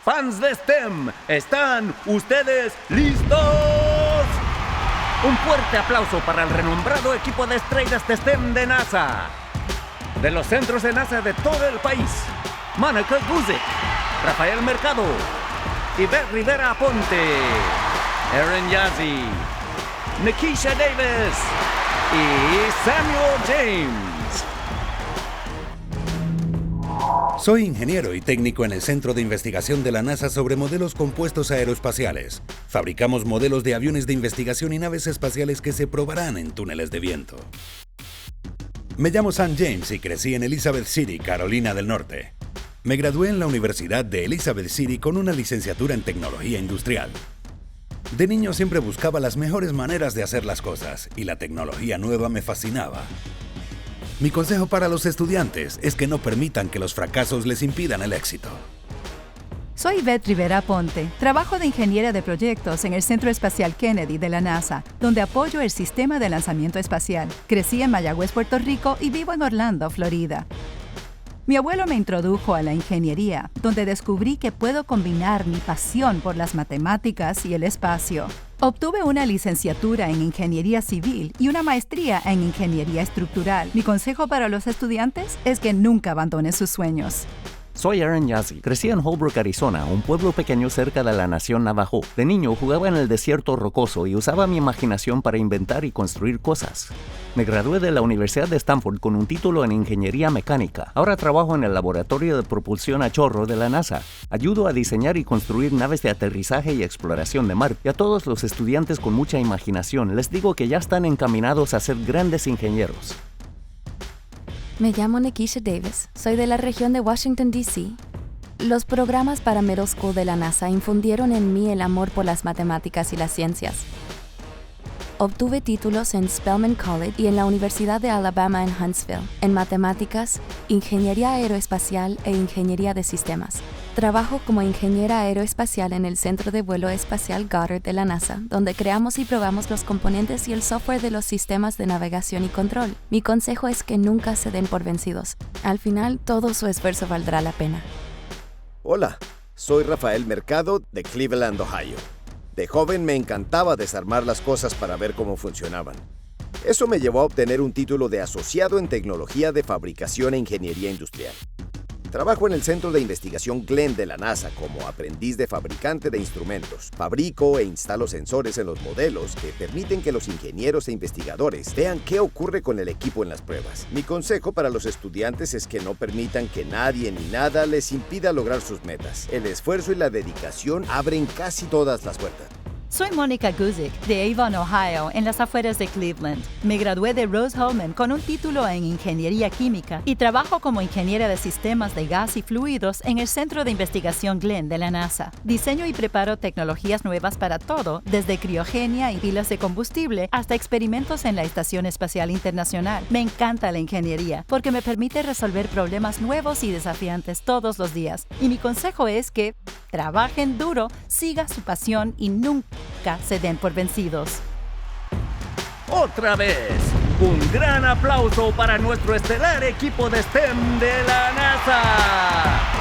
Fans de STEM, ¿están ustedes listos? Un fuerte aplauso para el renombrado equipo de estrellas de STEM de NASA. De los centros de NASA de todo el país, Mónica Guzik, Rafael Mercado, Ivette Rivera Aponte, Aaron Yazzie, Nikisha Davis y Samuel James. Soy ingeniero y técnico en el Centro de Investigación de la NASA sobre modelos compuestos aeroespaciales. Fabricamos modelos de aviones de investigación y naves espaciales que se probarán en túneles de viento. Me llamo Sam James y crecí en Elizabeth City, Carolina del Norte. Me gradué en la Universidad de Elizabeth City con una licenciatura en tecnología industrial. De niño siempre buscaba las mejores maneras de hacer las cosas y la tecnología nueva me fascinaba. Mi consejo para los estudiantes es que no permitan que los fracasos les impidan el éxito. Soy Ivette Rivera Aponte. Trabajo de ingeniera de proyectos en el Centro Espacial Kennedy de la NASA, donde apoyo el sistema de lanzamiento espacial. Crecí en Mayagüez, Puerto Rico y vivo en Orlando, Florida. Mi abuelo me introdujo a la ingeniería, donde descubrí que puedo combinar mi pasión por las matemáticas y el espacio. Obtuve una licenciatura en Ingeniería Civil y una maestría en Ingeniería Estructural. Mi consejo para los estudiantes es que nunca abandonen sus sueños. Soy Aaron Yazzie. Crecí en Holbrook, Arizona, un pueblo pequeño cerca de la nación Navajo. De niño jugaba en el desierto rocoso y usaba mi imaginación para inventar y construir cosas. Me gradué de la Universidad de Stanford con un título en Ingeniería Mecánica. Ahora trabajo en el Laboratorio de Propulsión a Chorro de la NASA. Ayudo a diseñar y construir naves de aterrizaje y exploración de mar. Y a todos los estudiantes con mucha imaginación les digo que ya están encaminados a ser grandes ingenieros. Me llamo Nikisha Davis. Soy de la región de Washington, D.C. Los programas para Middle School de la NASA infundieron en mí el amor por las matemáticas y las ciencias. Obtuve títulos en Spelman College y en la Universidad de Alabama en Huntsville, en matemáticas, ingeniería aeroespacial e ingeniería de sistemas. Trabajo como ingeniera aeroespacial en el Centro de Vuelo Espacial Goddard de la NASA, donde creamos y probamos los componentes y el software de los sistemas de navegación y control. Mi consejo es que nunca se den por vencidos. Al final, todo su esfuerzo valdrá la pena. Hola, soy Rafael Mercado de Cleveland, Ohio. De joven me encantaba desarmar las cosas para ver cómo funcionaban. Eso me llevó a obtener un título de asociado en tecnología de fabricación e ingeniería industrial. Trabajo en el Centro de Investigación Glenn de la NASA como aprendiz de fabricante de instrumentos. Fabrico e instalo sensores en los modelos que permiten que los ingenieros e investigadores vean qué ocurre con el equipo en las pruebas. Mi consejo para los estudiantes es que no permitan que nadie ni nada les impida lograr sus metas. El esfuerzo y la dedicación abren casi todas las puertas. Soy Mónica Guzik, de Avon, Ohio, en las afueras de Cleveland. Me gradué de Rose-Hulman con un título en Ingeniería Química y trabajo como ingeniera de sistemas de gas y fluidos en el Centro de Investigación Glenn de la NASA. Diseño y preparo tecnologías nuevas para todo, desde criogenia y pilas de combustible hasta experimentos en la Estación Espacial Internacional. Me encanta la ingeniería porque me permite resolver problemas nuevos y desafiantes todos los días. Y mi consejo es que trabajen duro, sigan su pasión y nunca se den por vencidos. Otra vez, un gran aplauso para nuestro estelar equipo de STEM de la NASA.